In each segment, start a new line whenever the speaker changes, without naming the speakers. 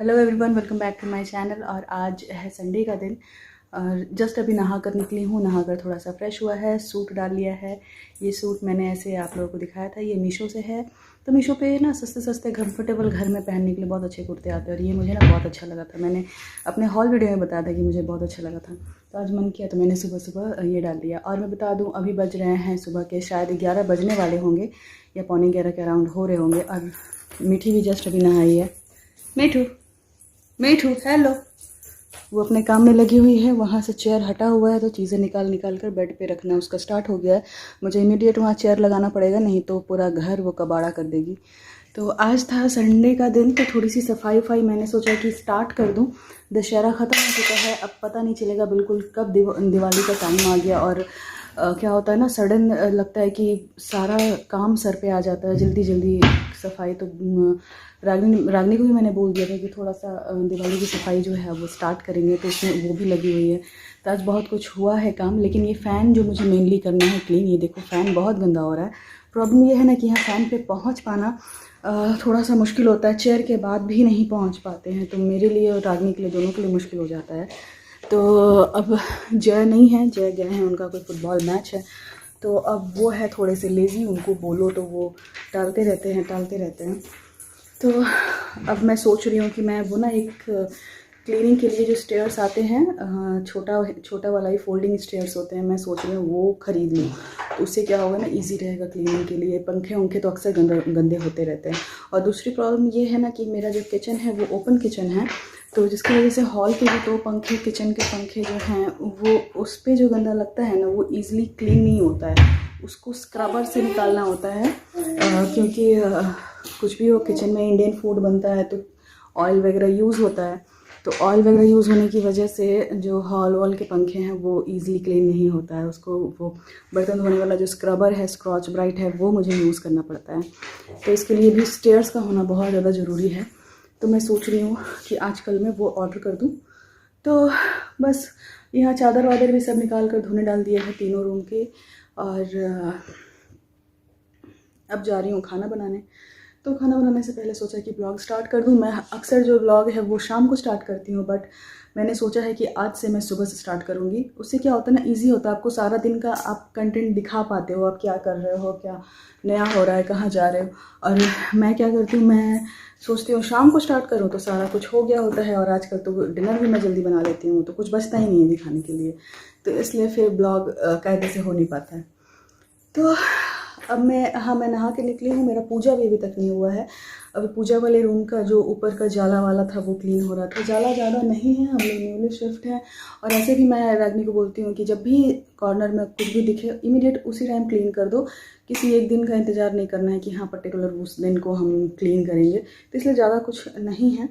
Hello everyone, welcome back to my channel. और आज है संडे का दिन और जस्ट अभी नहा कर निकली हूँ। नहा कर थोड़ा सा फ्रेश हुआ है, सूट डाल लिया है। ये सूट मैंने ऐसे आप लोगों को दिखाया था, ये मीशो से है। तो मीशो पे ना सस्ते सस्ते कंफर्टेबल घर में पहनने के लिए बहुत अच्छे कुर्ते आते हैं और ये मुझे ना बहुत अच्छा लगा था। मैंने अपने हॉल वीडियो में बताया था कि मुझे बहुत अच्छा लगा था, तो आज मन किया तो मैंने सुबह सुबह ये डाल दिया। और मैं बता दूँ, अभी बज रहे हैं सुबह के शायद 11 बजने वाले होंगे या पौने 11 के अराउंड हो रहे होंगे। और मीठी भी जस्ट अभी नहाई है। मीठू मीठू हेलो। वो अपने काम में लगी हुई है। वहाँ से चेयर हटा हुआ है तो चीज़ें निकाल निकाल कर बेड पे रखना उसका स्टार्ट हो गया है। मुझे इमीडिएट वहाँ चेयर लगाना पड़ेगा, नहीं तो पूरा घर वो कबाड़ा कर देगी। तो आज था संडे का दिन, तो थोड़ी सी सफाई वफाई मैंने सोचा कि स्टार्ट कर दूँ। दशहरा ख़त्म हो चुका है, अब पता नहीं चलेगा बिल्कुल कब दिवाली का टाइम आ गया। और क्या होता है ना, सडन लगता है कि सारा काम सर पे आ जाता है जल्दी जल्दी। सफाई तो रागनी को भी मैंने बोल दिया था कि थोड़ा सा दिवाली की सफाई जो है वो स्टार्ट करेंगे, तो उसमें वो भी लगी हुई है। तो आज बहुत कुछ हुआ है काम, लेकिन ये फ़ैन जो मुझे मेनली करना है क्लीन, ये देखो फ़ैन बहुत गंदा हो रहा है। प्रॉब्लम ये है ना कि यहाँ फ़ैन पे पहुँच पाना थोड़ा सा मुश्किल होता है। चेयर के बाद भी नहीं पहुँच पाते हैं, तो मेरे लिए और रागनी के लिए, दोनों के लिए मुश्किल हो जाता है। तो अब जय नहीं है, जय गए हैं, उनका कोई फुटबॉल मैच है। तो अब वो है थोड़े से लेज़ी, उनको बोलो तो वो टालते रहते हैं। तो अब मैं सोच रही हूँ कि मैं वो ना एक क्लीनिंग के लिए जो स्टेयर्स आते हैं, छोटा वाला ही फोल्डिंग स्टेयर्स होते हैं, मैं सोच रही हूँ वो ख़रीद लूँ। तो उससे क्या होगा ना, इजी रहेगा क्लीनिंग के लिए। पंखे तो अक्सर गंदे होते रहते हैं। और दूसरी प्रॉब्लम ये है ना कि मेरा जो किचन है वो ओपन किचन है, तो जिसकी वजह से हॉल के भी 2 पंखे, किचन के पंखे जो हैं वो, उस पर जो गंदा लगता है ना वो ईज़िली क्लीन नहीं होता है। उसको स्क्रबर से निकालना होता है, क्योंकि कुछ भी हो, किचन में इंडियन फूड बनता है तो ऑयल वगैरह यूज़ होता है। तो ऑयल वगैरह यूज़ होने की वजह से जो हॉल वॉल के पंखे हैं वो ईज़िली क्लीन नहीं होता है। उसको वो बर्तन धोने वाला जो स्क्रबर है, स्क्रॉच ब्राइट है, वो मुझे यूज़ करना पड़ता है। तो इसके लिए भी स्टेयर्स का होना बहुत ज़्यादा ज़रूरी है। तो मैं सोच रही हूँ कि आजकल मैं वो ऑर्डर कर दूँ। तो बस यहाँ चादर वादर भी सब निकाल कर धोने डाल दिया है तीनों रूम के। और अब जा रही हूँ खाना बनाने। तो खाना बनाने से पहले सोचा कि ब्लॉग स्टार्ट कर दूँ। मैं अक्सर जो ब्लॉग है वो शाम को स्टार्ट करती हूँ, बट मैंने सोचा है कि आज से मैं सुबह से स्टार्ट करूँगी। उससे क्या होता है ना, इजी होता है, आपको सारा दिन का आप कंटेंट दिखा पाते हो, आप क्या कर रहे हो, क्या नया हो रहा है, कहाँ जा रहे हो। और मैं क्या करती हूँ, मैं सोचती हूँ शाम को स्टार्ट करूँ तो सारा कुछ हो गया होता है। और आजकल तो डिनर भी मैं जल्दी बना लेती हूँ, तो कुछ बचता ही नहीं है दिखाने के लिए। तो इसलिए फिर ब्लॉग कायदे से हो नहीं पाता है। तो अब मैं नहा के निकली हूँ। मेरा पूजा भी अभी तक नहीं हुआ है। अभी पूजा वाले रूम का जो ऊपर का जाला वाला था वो क्लीन हो रहा था। जाला ज़्यादा नहीं है, हम लोग न्यूली शिफ्ट हैं। और ऐसे भी मैं रागनी को बोलती हूँ कि जब भी कॉर्नर में कुछ भी दिखे इमीडिएट उसी टाइम क्लीन कर दो। किसी एक दिन का इंतज़ार नहीं करना है कि हाँ पर्टिकुलर उस दिन को हम क्लीन करेंगे। तो इसलिए ज़्यादा कुछ नहीं है।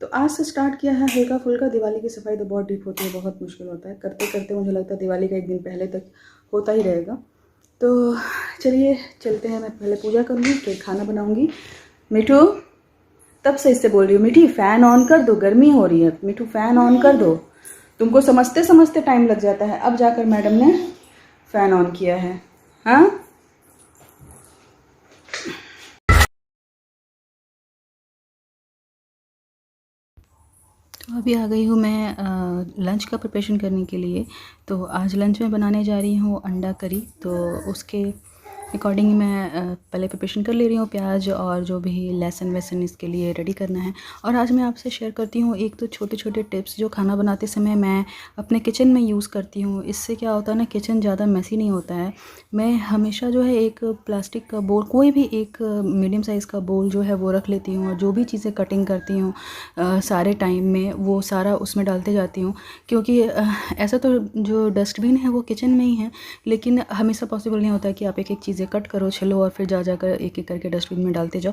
तो आज से स्टार्ट किया है हल्का फुल्का। दिवाली की सफाई तो बहुत डीप होती है, बहुत मुश्किल होता है। करते करते मुझे लगता है दिवाली का एक दिन पहले तक होता ही रहेगा। तो चलिए चलते हैं। मैं पहले पूजा कर लूँ फिर खाना बनाऊंगी। मिठू, तब से इससे बोल रही हूँ, मिठी फ़ैन ऑन कर दो, गर्मी हो रही है। मिठू फ़ैन ऑन कर दो। तुमको समझते समझते टाइम लग जाता है। अब जाकर मैडम ने फ़ैन ऑन किया है। हाँ, तो अभी आ गई हूँ मैं लंच का प्रिपरेशन करने के लिए। तो आज लंच में बनाने जा रही हूँ अंडा करी। तो उसके अकॉर्डिंग मैं पहले प्रिपरेशन कर ले रही हूँ। प्याज और जो भी लहसुन वहसुन इसके लिए रेडी करना है। और आज मैं आपसे शेयर करती हूँ एक तो छोटे छोटे टिप्स जो खाना बनाते समय मैं अपने किचन में यूज़ करती हूँ। इससे क्या होता है ना, किचन ज़्यादा मैसी नहीं होता है। मैं हमेशा जो है एक प्लास्टिक का बोल, कोई भी एक मीडियम साइज़ का बोल जो है वो रख लेती हूँ। और जो भी चीज़ें कटिंग करती हूँ सारे टाइम में वो सारा उसमें डालते जाती हूँ। क्योंकि ऐसा तो जो डस्टबिन है वो किचन में ही है, लेकिन हमेशा पॉसिबल नहीं होता कि आप एक एक चीज़ें कट करो, छिलो और फिर जा कर एक एक करके डस्टबिन में डालते जाओ।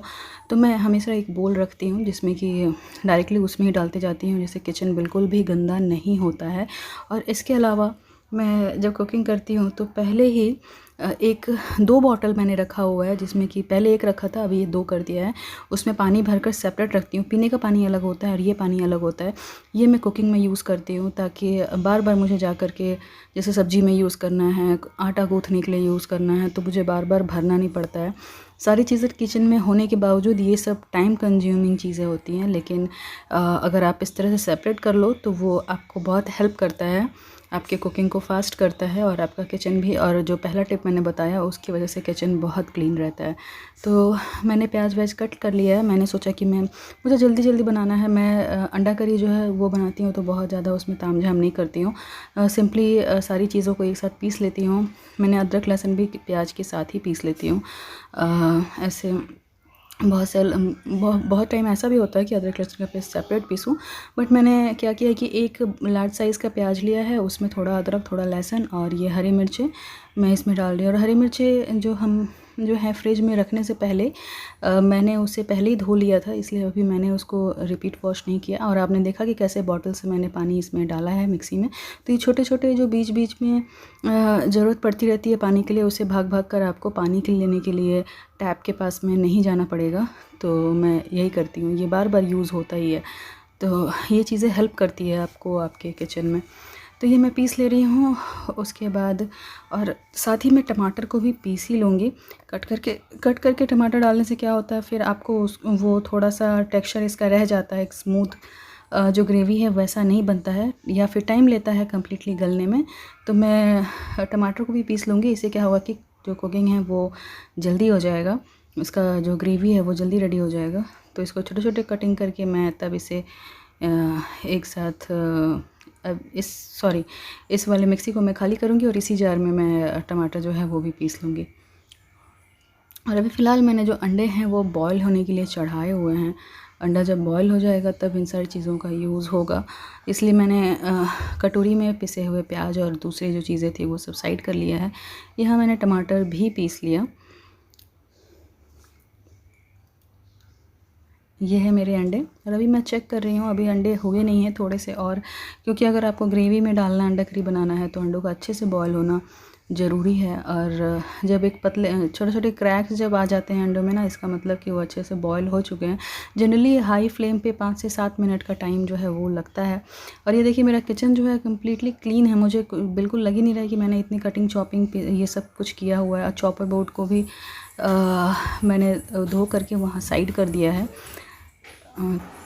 तो मैं हमेशा एक बोल रखती हूँ जिसमें कि डायरेक्टली उसमें ही डालते जाती हूँ, जिससे किचन बिल्कुल भी गंदा नहीं होता है। और इसके अलावा मैं जब कुकिंग करती हूँ तो पहले ही एक 2 बॉटल मैंने रखा हुआ है, जिसमें कि पहले एक रखा था, अभी ये 2 कर दिया है। उसमें पानी भरकर सेपरेट रखती हूँ। पीने का पानी अलग होता है और ये पानी अलग होता है। ये मैं कुकिंग में यूज़ करती हूँ ताकि बार बार मुझे जा कर के, जैसे सब्ज़ी में यूज़ करना है, आटा गूँथने के लिए यूज़ करना है, तो मुझे बार बार भरना नहीं पड़ता है। सारी चीज़ें किचन में होने के बावजूद ये सब टाइम कंज्यूमिंग चीज़ें होती हैं, लेकिन अगर आप इस तरह से सेपरेट कर लो तो वो आपको बहुत हेल्प करता है, आपके कुकिंग को फास्ट करता है और आपका किचन भी, और जो पहला टिप मैंने बताया उसकी वजह से किचन बहुत क्लीन रहता है। तो मैंने प्याज व्याज कट कर लिया है। मैंने सोचा कि मुझे जल्दी जल्दी बनाना है। मैं अंडा करी जो है वो बनाती हूँ तो बहुत ज़्यादा उसमें तामझाम नहीं करती हूँ, सिंपली सारी चीज़ों को एक साथ पीस लेती हूँ। मैंने अदरक लहसुन भी प्याज के साथ ही पीस लेती हूँ। ऐसे बहुत टाइम ऐसा भी होता है कि अदरक लहसुन का पेस्ट सेपरेट पीसूँ, बट मैंने क्या किया कि एक लार्ज साइज़ का प्याज लिया है, उसमें थोड़ा अदरक, थोड़ा लहसुन और ये हरी मिर्चें मैं इसमें डाल रही हूँ। और हरी मिर्चें जो है फ्रिज में रखने से पहले मैंने उसे पहले ही धो लिया था, इसलिए अभी मैंने उसको रिपीट वॉश नहीं किया। और आपने देखा कि कैसे बॉटल से मैंने पानी इसमें डाला है मिक्सी में। तो ये छोटे छोटे जो बीच बीच में ज़रूरत पड़ती रहती है पानी के लिए, उसे भाग भाग कर आपको पानी के लेने के लिए टैप के पास में नहीं जाना पड़ेगा। तो मैं यही करती हूँ, ये बार बार यूज़ होता ही है, तो ये चीज़ें हेल्प करती है आपको आपके किचन में। तो ये मैं पीस ले रही हूँ उसके बाद, और साथ ही मैं टमाटर को भी पीस ही लूँगी। कट करके टमाटर डालने से क्या होता है, फिर आपको वो थोड़ा सा टेक्सचर इसका रह जाता है, एक स्मूथ जो ग्रेवी है वैसा नहीं बनता है, या फिर टाइम लेता है कम्प्लीटली गलने में। तो मैं टमाटर को भी पीस लूँगी। इससे क्या होगा कि जो कुकिंग है वो जल्दी हो जाएगा, इसका जो ग्रेवी है वो जल्दी रेडी हो जाएगा। तो इसको छोटे छोटे कटिंग करके मैं तब इसे एक साथ इस वाले मिक्सी को मैं खाली करूँगी और इसी जार में मैं टमाटर जो है वो भी पीस लूँगी। और अभी फ़िलहाल मैंने जो अंडे हैं वो बॉईल होने के लिए चढ़ाए हुए हैं। अंडा जब बॉईल हो जाएगा तब इन सारी चीज़ों का यूज़ होगा, इसलिए मैंने कटोरी में पिसे हुए प्याज और दूसरी जो चीज़ें थी वो सब साइड कर लिया है। यहाँ मैंने टमाटर भी पीस लिया। ये है मेरे अंडे, और अभी मैं चेक कर रही हूँ, अभी अंडे हुए नहीं हैं थोड़े से और, क्योंकि अगर आपको ग्रेवी में डालना अंडा करी बनाना है तो अंडों का अच्छे से बॉईल होना ज़रूरी है। और जब एक पतले छोटे छोटे क्रैक्स जब आ जाते हैं अंडों में ना, इसका मतलब कि वो अच्छे से बॉईल हो चुके हैं। जनरली हाई फ्लेम पे 5 से 7 मिनट का टाइम जो है वो लगता है। और ये देखिए मेरा किचन जो है कम्प्लीटली क्लीन है, मुझे बिल्कुल लग ही नहीं रहा है कि मैंने इतनी कटिंग चॉपिंग ये सब कुछ किया हुआ है। और चॉपर बोर्ड को भी मैंने धो करके वहाँ साइड कर दिया है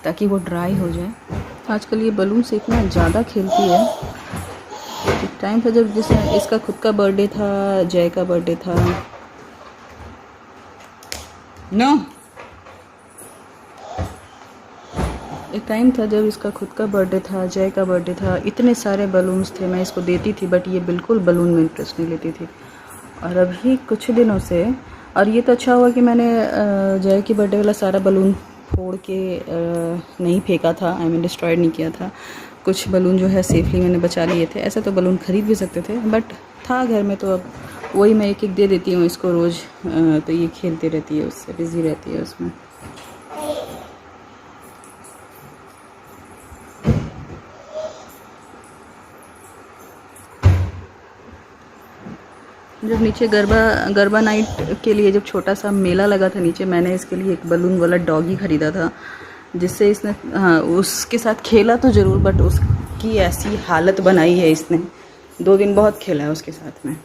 ताकि वो ड्राई हो जाए। आजकल ये बलून से इतना ज़्यादा खेलती है। एक टाइम था जब जैसे इसका खुद का बर्थडे था, जय का बर्थडे था, एक टाइम था जब इसका खुद का बर्थडे था, जय का बर्थडे था, इतने सारे बलून्स थे, मैं इसको देती थी बट ये बिल्कुल बलून में इंटरेस्ट नहीं लेती थी। और अभी कुछ दिनों से, और ये तो अच्छा हुआ कि मैंने जय की बर्थडे वाला सारा बलून फोड़ के नहीं फेंका था, आई मीन डिस्ट्रॉयड नहीं किया था। कुछ बलून जो है सेफली मैंने बचा लिए थे। ऐसे तो बलून ख़रीद भी सकते थे बट था घर में, तो अब वही मैं एक एक दे देती हूँ इसको रोज़। तो ये खेलती रहती है उससे, बिज़ी रहती है उसमें। जब नीचे गरबा नाइट के लिए जब छोटा सा मेला लगा था नीचे, मैंने इसके लिए एक बलून वाला डॉगी ख़रीदा था, जिससे इसने उसके साथ खेला तो ज़रूर बट उसकी ऐसी हालत बनाई है इसने। 2 दिन बहुत खेला है उसके साथ में,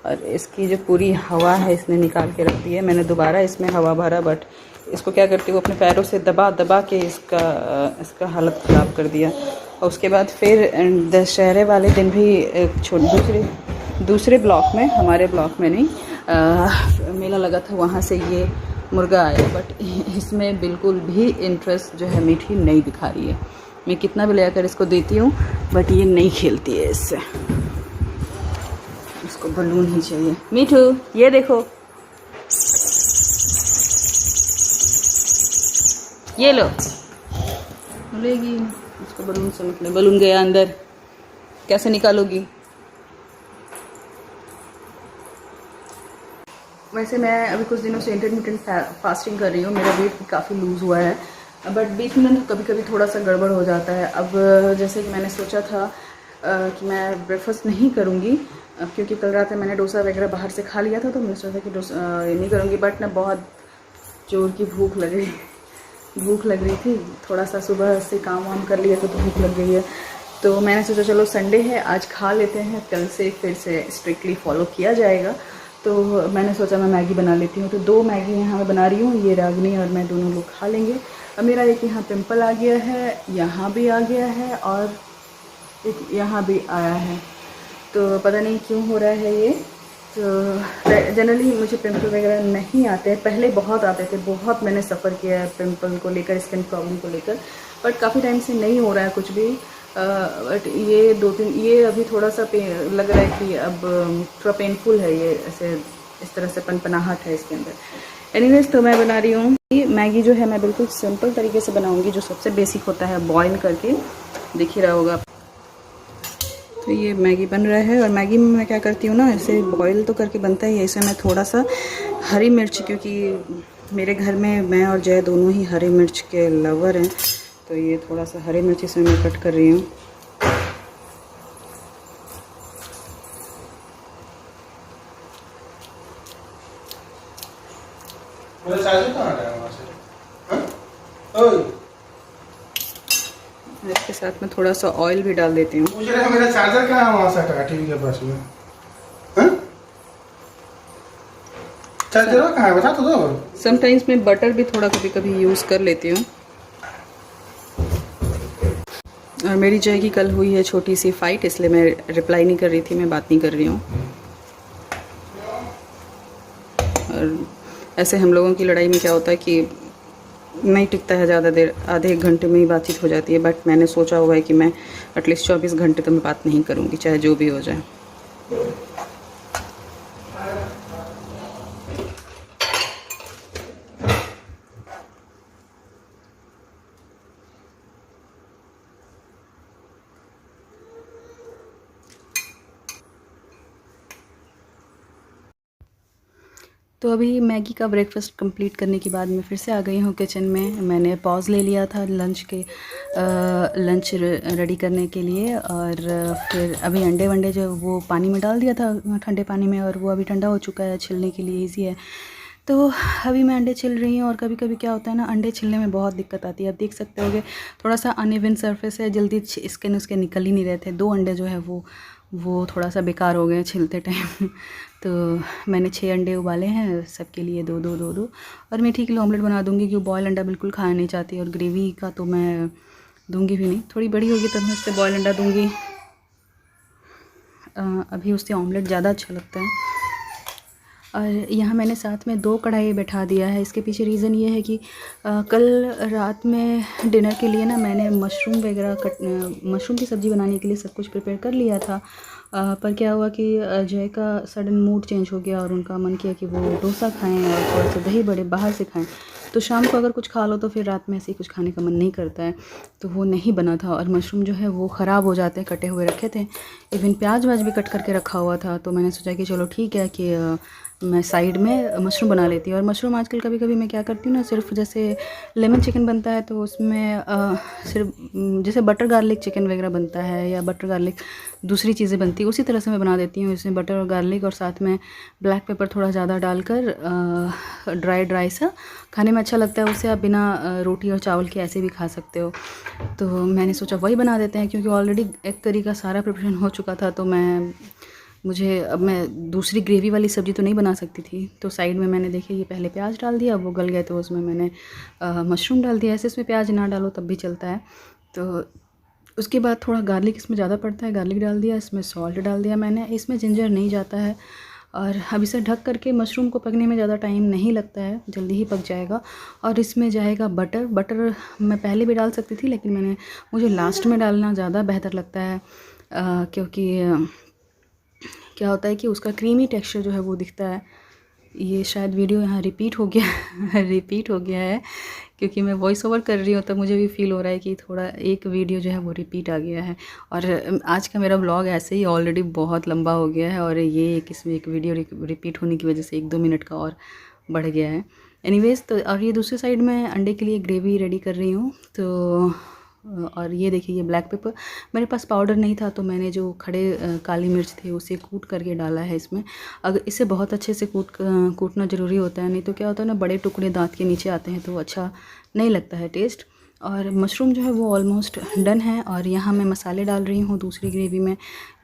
और इसकी जो पूरी हवा है इसने निकाल के रख दी है। मैंने दोबारा इसमें हवा भरा बट इसको क्या करती हूँ, अपने पैरों से दबा दबा के इसका हालत ख़राब कर दिया। और उसके बाद फिर दशहरे वाले दिन भी दूसरे ब्लॉक में, हमारे ब्लॉक में नहीं, मेला लगा था, वहाँ से ये मुर्गा आया बट इसमें बिल्कुल भी इंटरेस्ट जो है मीठी नहीं दिखा रही है। मैं कितना भी ले आकर इसको देती हूँ बट ये नहीं खेलती है इससे, इसको बलून ही चाहिए। मीठू ये देखो, ये लो, लेगी इसको बलून से मतलब। बलून गया अंदर, कैसे निकालोगी? वैसे मैं अभी कुछ दिनों से इंटरमिटेंट फास्टिंग कर रही हूँ, मेरा वेट भी काफ़ी लूज़ हुआ है बट बीच में कभी कभी थोड़ा सा गड़बड़ हो जाता है। अब जैसे कि मैंने सोचा था कि मैं ब्रेकफास्ट नहीं करूँगी, क्योंकि कल रात में मैंने डोसा वगैरह बाहर से खा लिया था, तो मैंने सोचा कि डोसा नहीं करूँगी। बट ना बहुत जोर की भूख लग रही थी, थोड़ा सा सुबह से काम वाम कर लिया तो भूख लग गई है। तो मैंने सोचा चलो संडे है आज खा लेते हैं, कल से फिर से स्ट्रिक्टली फॉलो किया जाएगा। तो मैंने सोचा मैं मैगी बना लेती हूँ। तो 2 मैगी यहाँ मैं बना रही हूँ, ये रागनी और मैं दोनों लोग खा लेंगे। अब मेरा एक यहाँ पिंपल आ गया है, यहाँ भी आ गया है और एक यहाँ भी आया है, तो पता नहीं क्यों हो रहा है ये। तो जनरली मुझे पिंपल वगैरह नहीं आते हैं, पहले बहुत आते थे, बहुत मैंने सफ़र किया है पिंपल को लेकर, स्किन प्रॉब्लम को लेकर, बट काफ़ी टाइम से नहीं हो रहा है कुछ भी। बट ये 2-3 ये अभी थोड़ा सा लग रहा है कि अब थोड़ा पेनफुल है ये, ऐसे इस तरह से पनपनाहट है इसके अंदर। एनीवेज, तो मैं बना रही हूँ मैगी जो है, मैं बिल्कुल सिंपल तरीके से बनाऊँगी, जो सबसे बेसिक होता है, बॉयल करके, दिख ही रहा होगा। तो ये मैगी बन रहा है और मैगी में मैं क्या करती हूँ ना, ऐसे बॉईल तो करके बनता ही है, इसमें मैं थोड़ा सा हरी मिर्च, क्योंकि मेरे घर में मैं और जय दोनों ही हरी मिर्च के लवर हैं, तो ये थोड़ा सा हरी मिर्च इसमें मैं कट कर रही हूँ। इसके साथ में थोड़ा सा ऑयल भी डाल देती हूँ।
मेरा चार्जर कहाँ है? वहाँ से हटा, टीवी के पास में। चार्जर कहाँ है, बता तो दो।
समटाइम्स मैं बटर भी थोड़ा कभी कभी यूज़ कर लेती हूँ। और मेरी जय की कल हुई है छोटी सी फाइट, इसलिए मैं रिप्लाई नहीं कर रही थी, मैं बात नहीं कर रही हूँ। और ऐसे हम लोगों की लड़ाई में क्या होता है कि नहीं टिकता है ज़्यादा देर, आधे 1 घंटे में ही बातचीत हो जाती है, बट मैंने सोचा हुआ है कि मैं एटलीस्ट 24 घंटे तो मैं बात नहीं करूँगी, चाहे जो भी हो जाए। तो अभी मैगी का ब्रेकफास्ट कंप्लीट करने के बाद मैं फिर से आ गई हूँ किचन में। मैंने पॉज ले लिया था लंच रेडी करने के लिए, और फिर अभी अंडे वंडे जो वो पानी में डाल दिया था, ठंडे पानी में, और वो अभी ठंडा हो चुका है, छिलने के लिए ईजी है। तो अभी मैं अंडे छिल रही हूँ। और कभी कभी क्या होता है ना, अंडे छिलने में बहुत दिक्कत आती है। आप देख सकते होगे थोड़ा सा अनइवन सरफेस है, जल्दी स्किन उसके निकल ही नहीं रहे थे। 2 अंडे जो है वो थोड़ा सा बेकार हो गए छिलते टाइम। तो मैंने 6 अंडे उबाले हैं, सबके लिए 2-2 और मीठी के लिए ऑमलेट बना दूंगी, क्योंकि बॉयल अंडा बिल्कुल खाना नहीं चाहती, और ग्रेवी का तो मैं दूंगी भी नहीं। थोड़ी बड़ी होगी तब मैं उससे बॉयल अंडा दूंगी, अभी उससे ऑमलेट ज़्यादा अच्छा लगता है। और यहाँ मैंने साथ में 2 कढ़ाई बैठा दिया है। इसके पीछे रीज़न ये है कि कल रात में डिनर के लिए ना मैंने मशरूम की सब्ज़ी बनाने के लिए सब कुछ प्रिपेयर कर लिया था। पर क्या हुआ कि जय का सडन मूड चेंज हो गया और उनका मन किया कि वो डोसा खाएं और थोड़ा सा दही बड़े बाहर से खाएं। तो शाम को अगर कुछ खा लो तो फिर रात में ऐसे ही कुछ खाने का मन नहीं करता है, तो वो नहीं बना था। और मशरूम जो है वो ख़राब हो जाते हैं, कटे हुए रखे थे, इवन प्याज वाज भी कट करके रखा हुआ था। तो मैंने सोचा कि चलो ठीक है कि मैं साइड में मशरूम बना लेती हूँ। और मशरूम आजकल कभी कभी मैं क्या करती हूँ ना, सिर्फ जैसे लेमन चिकन बनता है तो उसमें सिर्फ जैसे बटर गार्लिक चिकन वगैरह बनता है, या बटर गार्लिक दूसरी चीज़ें बनती है, उसी तरह से मैं बना देती हूँ। इसमें बटर और गार्लिक और साथ में ब्लैक पेपर थोड़ा ज़्यादा डालकर ड्राई सा खाने में अच्छा लगता है। उसे आप बिना रोटी और चावल के ऐसे भी खा सकते हो। तो मैंने सोचा वही बना देते हैं, क्योंकि ऑलरेडी एक तरीका सारा प्रिपरेशन हो चुका था। तो अब मैं दूसरी ग्रेवी वाली सब्ज़ी तो नहीं बना सकती थी। तो साइड में मैंने देखिए ये पहले प्याज डाल दिया, वो गल गए तो उसमें मैंने मशरूम डाल दिया। ऐसे इसमें प्याज ना डालो तब भी चलता है। तो उसके बाद थोड़ा गार्लिक इसमें ज़्यादा पड़ता है, गार्लिक डाल दिया, इसमें सॉल्ट डाल दिया मैंने। इसमें जिंजर नहीं जाता है। और अब इसे ढक करके, मशरूम को पकने में ज़्यादा टाइम नहीं लगता है, जल्दी ही पक जाएगा। और इसमें जाएगा बटर मैं पहले भी डाल सकती थी, लेकिन मुझे लास्ट में डालना ज़्यादा बेहतर लगता है, क्योंकि क्या होता है कि उसका क्रीमी टेक्सचर जो है वो दिखता है। ये शायद वीडियो यहाँ रिपीट हो गया है, क्योंकि मैं वॉइस ओवर कर रही हूँ, तब मुझे भी फील हो रहा है कि थोड़ा एक वीडियो जो है वो रिपीट आ गया है। और आज का मेरा व्लॉग ऐसे ही ऑलरेडी बहुत लंबा हो गया है, और ये इसमें एक वीडियो रिपीट होने की वजह से 1-2 मिनट का और बढ़ गया है। एनीवेज, तो और ये दूसरी साइड में अंडे के लिए ग्रेवी रेडी कर रही हूँ। तो और ये देखिए ये ब्लैक पेपर, मेरे पास पाउडर नहीं था, तो मैंने जो खड़े काली मिर्च थे उसे कूट करके डाला है इसमें। अगर इसे बहुत अच्छे से कूटना ज़रूरी होता है, नहीं तो क्या होता है ना, बड़े टुकड़े दांत के नीचे आते हैं तो अच्छा नहीं लगता है टेस्ट। और मशरूम जो है वो ऑलमोस्ट डन है। और यहाँ मैं मसाले डाल रही हूँ दूसरी ग्रेवी में,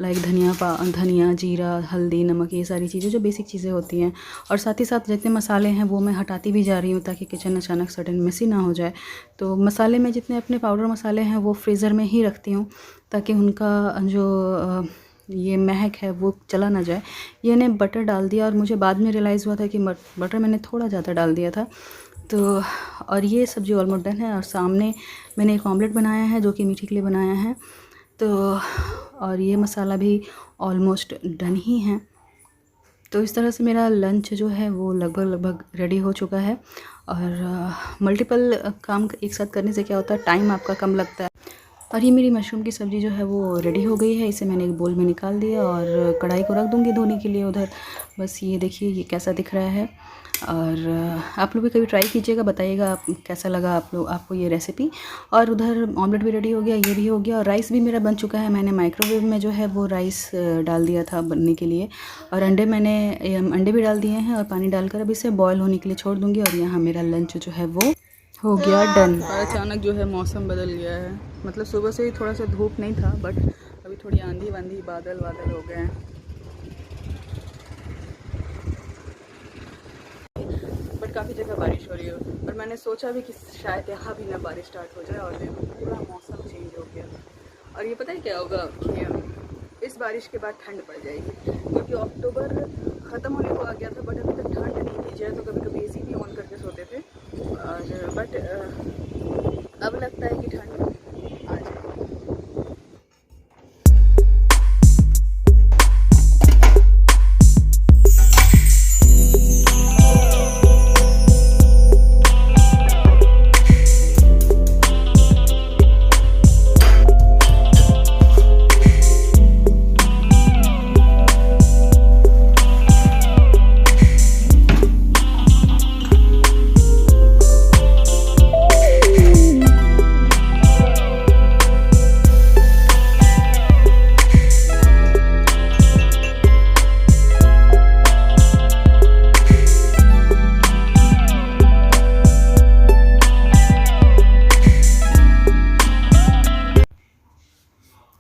लाइक धनिया, जीरा, हल्दी, नमक, ये सारी चीज़ें जो बेसिक चीज़ें होती हैं। और साथ ही साथ जितने मसाले हैं वो मैं हटाती भी जा रही हूँ ताकि किचन अचानक सडन मेसी ना हो जाए। तो मसाले में जितने अपने पाउडर मसाले हैं वो फ्रीज़र में ही रखती हूँ ताकि उनका जो ये महक है वो चला ना जाए। ये मैंने बटर डाल दिया और मुझे बाद में रियलाइज़ हुआ था कि बटर मैंने थोड़ा ज़्यादा डाल दिया था। तो और ये सब्ज़ी ऑलमोस्ट डन है। और सामने मैंने एक ऑमलेट बनाया है जो कि मीठी के लिए बनाया है। तो और ये मसाला भी ऑलमोस्ट डन ही है। तो इस तरह से मेरा लंच जो है वो लगभग रेडी हो चुका है। और मल्टीपल काम एक साथ करने से क्या होता है, टाइम आपका कम लगता है। और ये मेरी मशरूम की सब्ज़ी जो है वो रेडी हो गई है। इसे मैंने एक बोल में निकाल दिया और कढ़ाई को रख दूँगी धोने के लिए उधर। बस ये देखिए ये कैसा दिख रहा है। और आप लोग भी कभी ट्राई कीजिएगा, बताइएगा आप कैसा लगा आपको ये रेसिपी। और उधर ऑमलेट भी रेडी हो गया, ये भी हो गया। और राइस भी मेरा बन चुका है। मैंने माइक्रोवेव में जो है वो राइस डाल दिया था बनने के लिए। और अंडे भी डाल दिए हैं और पानी डालकर अब इसे बॉयल होने के लिए छोड़ दूँगी। और यहाँ मेरा लंच जो है वो हो गया डन। और अचानक जो है मौसम बदल गया है। मतलब सुबह से ही थोड़ा सा धूप नहीं था, बट अभी थोड़ी आंधी वांधी बादल हो गए हैं। बट काफ़ी जगह बारिश हो रही है। और मैंने सोचा भी कि शायद यहाँ भी ना बारिश स्टार्ट हो जाए। और पूरा मौसम चेंज हो गया। और ये पता है क्या होगा कि इस बारिश के बाद ठंड पड़ जाएगी, क्योंकि अक्टूबर ख़त्म होने को आ गया था बट अभी तक ठंड नहीं थी। जो तो कभी एसी भी ऑन करके सोते थे। और बट अब लगता है कि ठंड आ जाएगी।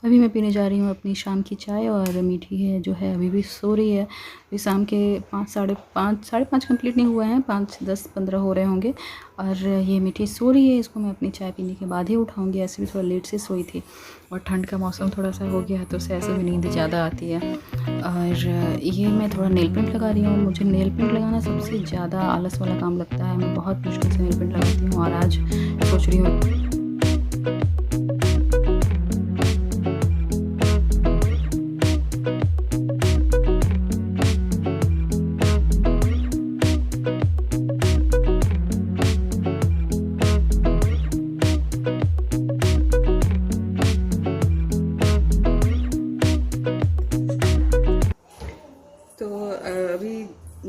अभी मैं पीने जा रही हूँ अपनी शाम की चाय। और मीठी है जो है अभी भी सो रही है। अभी शाम के 5 साढ़े 5 कंप्लीट नहीं हुए हैं, 5, 10, 15 हो रहे होंगे। और ये मीठी सो रही है। इसको मैं अपनी चाय पीने के बाद ही उठाऊँगी। ऐसे भी थोड़ा लेट से सोई थी और ठंड का मौसम थोड़ा सा हो गया है तो उसे ऐसे भी नींद ज़्यादा आती है। और ये मैं थोड़ा नेल पेंट लगा रही हूँ। मुझे नेल पेंट लगाना सबसे ज़्यादा आलस वाला काम लगता है। मैं बहुत मुश्किल से नेल पेंट लगाती हूँ। और आज सोच रही हूँ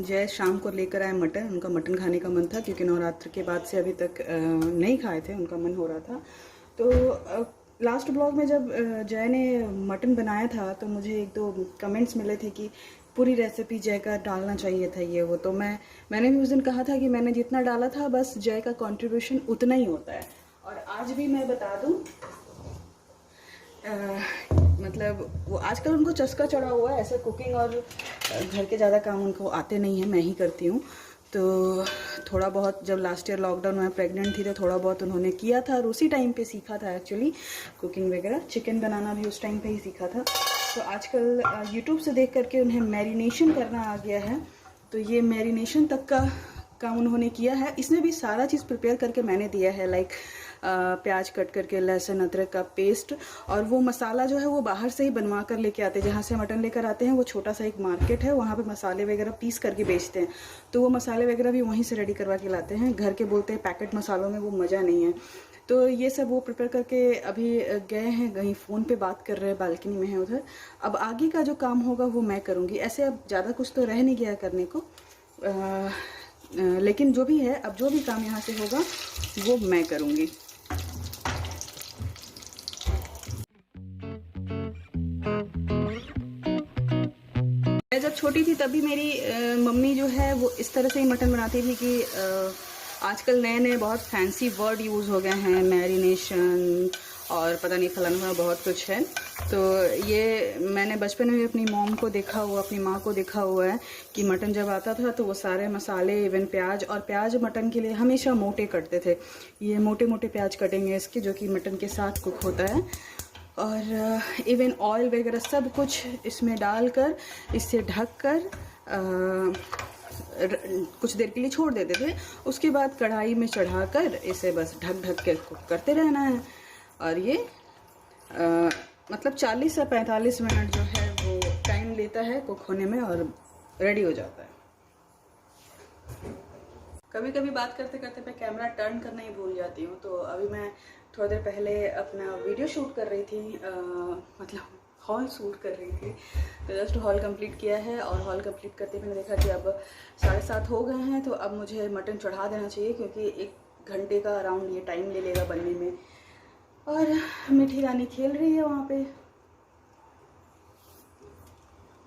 जय शाम को लेकर आए मटन। उनका मटन खाने का मन था क्योंकि नवरात्र के बाद से अभी तक नहीं खाए थे, उनका मन हो रहा था। तो लास्ट ब्लॉग में जब जय ने मटन बनाया था तो मुझे 1-2 कमेंट्स मिले थे कि पूरी रेसिपी जय का डालना चाहिए था ये वो। तो मैंने भी उस दिन कहा था कि मैंने जितना डाला था बस जय का कंट्रीब्यूशन उतना ही होता है। और आज भी मैं बता दूं, मतलब वो आजकल उनको चस्का चढ़ा हुआ है ऐसे कुकिंग और घर के ज़्यादा काम उनको आते नहीं हैं, मैं ही करती हूँ। तो थोड़ा बहुत जब लास्ट ईयर लॉकडाउन में प्रेग्नेंट थी तो थोड़ा बहुत उन्होंने किया था और उसी टाइम पे सीखा था एक्चुअली कुकिंग वगैरह। चिकन बनाना भी उस टाइम पे ही सीखा था। तो आजकल यूट्यूब से देख करके उन्हें मैरिनेशन करना आ गया है। तो ये मैरिनेशन तक का काम उन्होंने किया है। इसमें भी सारा चीज़ प्रिपेयर करके मैंने दिया है, लाइक प्याज कट करके, लहसुन अदरक का पेस्ट। और वो मसाला जो है वो बाहर से ही बनवा कर लेके आते हैं। जहाँ से मटन लेकर आते हैं वो छोटा सा एक मार्केट है, वहाँ पे मसाले वगैरह पीस करके बेचते हैं। तो वो मसाले वगैरह भी वहीं से रेडी करवा के लाते हैं। घर के बोलते हैं पैकेट मसालों में वो मज़ा नहीं है। तो ये सब वो प्रिपेयर करके अभी गए हैं, कहीं फ़ोन पे बात कर रहे हैं, बालकनी में है उधर। अब आगे का जो काम होगा वो मैं करूँगी। ऐसे अब ज़्यादा कुछ तो रह नहीं गया करने को, लेकिन जो भी है, अब जो भी काम यहाँ से होगा वो मैं करूँगी। मैं जब छोटी थी तभी मेरी मम्मी जो है वो इस तरह से ही मटन बनाती थी कि आजकल नए नए बहुत फैंसी वर्ड यूज़ हो गए हैं, मैरिनेशन और पता नहीं फलाना बहुत कुछ है। तो ये मैंने बचपन में भी अपनी मॉम को देखा हुआ, अपनी माँ को देखा हुआ है कि मटन जब आता था तो वो सारे मसाले, इवन प्याज, और प्याज मटन के लिए हमेशा मोटे कटते थे। ये मोटे मोटे प्याज कटेंगे इसके, जो कि मटन के साथ कुक होता है। और इवन ऑयल वगैरह सब कुछ इसमें डालकर इससे ढक कर कुछ देर के लिए छोड़ देते थे। उसके बाद कढ़ाई में चढ़ाकर इसे बस ढक ढक के कुक करते रहना है। और ये मतलब 40 से 45 मिनट जो है वो टाइम लेता है कुक होने में और रेडी हो जाता है। कभी कभी बात करते करते मैं कैमरा टर्न करना ही भूल जाती हूँ। तो अभी मैं थोड़ी देर पहले अपना वीडियो शूट कर रही थी, मतलब हॉल शूट कर रही थी। तो जस्ट हॉल कंप्लीट किया है और हॉल कंप्लीट करते मैंने देखा कि अब 7:30 हो गए हैं। तो अब मुझे मटन चढ़ा देना चाहिए, क्योंकि 1 घंटे का अराउंड ये टाइम ले लेगा बनने में। और मीठी रानी खेल रही है वहाँ पे।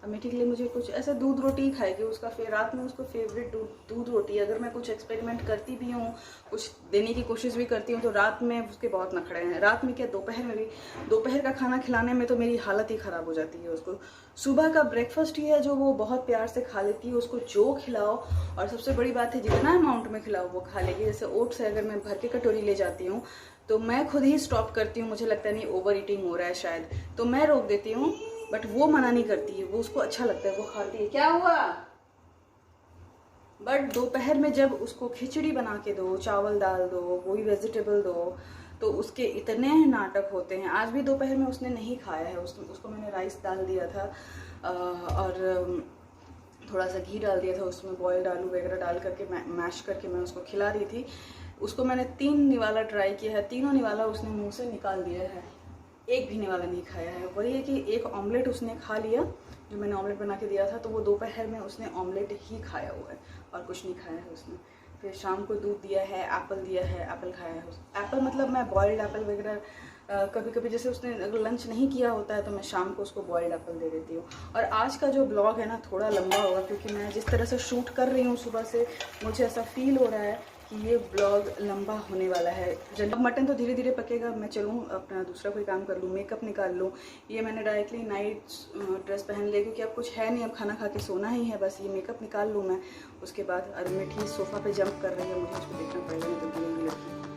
अब मीठी के लिए मुझे कुछ ऐसा दूध रोटी खाएगी, उसका फिर रात में उसको फेवरेट दूध रोटी। अगर मैं कुछ एक्सपेरिमेंट करती भी हूँ, कुछ देने की कोशिश भी करती हूँ, तो रात में उसके बहुत नखरे हैं। रात में क्या, दोपहर में भी। दोपहर का खाना खिलाने में तो मेरी हालत ही ख़राब हो जाती है उसको। सुबह का ब्रेकफास्ट ही है जो वो बहुत प्यार से खा लेती है। उसको जो खिलाओ, और सबसे बड़ी बात है जितना अमाउंट में खिलाओ वो खा लेगी। जैसे ओट्स है, अगर मैं भर के कटोरी ले जाती हूँ तो मैं खुद ही स्टॉप करती हूँ, मुझे लगता है नहीं ओवर ईटिंग हो रहा है शायद, तो मैं रोक देती हूँ। बट वो मना नहीं करती है, वो उसको अच्छा लगता है, वो खाती है। क्या हुआ? बट दोपहर में जब उसको खिचड़ी बना के दो, चावल दाल दो, कोई वेजिटेबल दो, तो उसके इतने नाटक होते हैं। आज भी दोपहर में उसने नहीं खाया है। उसको मैंने राइस डाल दिया था और थोड़ा सा घी डाल दिया था उसमें, बॉइल्ड आलू वगैरह डाल करके मैश करके मैं उसको खिला रही थी। उसको मैंने 3 निवाला ट्राई किया है, तीनों निवाला उसने मुंह से निकाल दिया है, एक भी निवाला नहीं खाया है। वही है कि एक ऑमलेट उसने खा लिया, जो मैंने ऑमलेट बना के दिया था, तो वो दोपहर में उसने ऑमलेट ही खाया हुआ है और कुछ नहीं खाया है उसने। फिर शाम को दूध दिया है, एप्पल दिया है, एप्पल खाया है। एप्पल मतलब मैं बॉइल्ड एप्पल वगैरह कभी कभी, जैसे उसने अगर लंच नहीं किया होता है तो मैं शाम को उसको बॉइल्ड एप्पल दे देती हूँ। और आज का जो ब्लॉग है ना थोड़ा लंबा होगा, क्योंकि मैं जिस तरह से शूट कर रही हूँ सुबह से, मुझे ऐसा फील हो रहा है कि ये ब्लॉग लंबा होने वाला है। जब मटन तो धीरे धीरे पकेगा, मैं चलूँ अपना दूसरा कोई काम कर लूँ, मेकअप निकाल लूँ। ये मैंने डायरेक्टली नाइट ड्रेस पहन लिया, क्योंकि अब कुछ है नहीं, अब खाना खा के सोना ही है बस। ये मेकअप निकाल लूँ मैं, उसके बाद। और मीठी सोफ़ा पे जंप कर रही है, मुझे उसको देखना पड़ेगा, नहीं तो गिरेगी लड़की।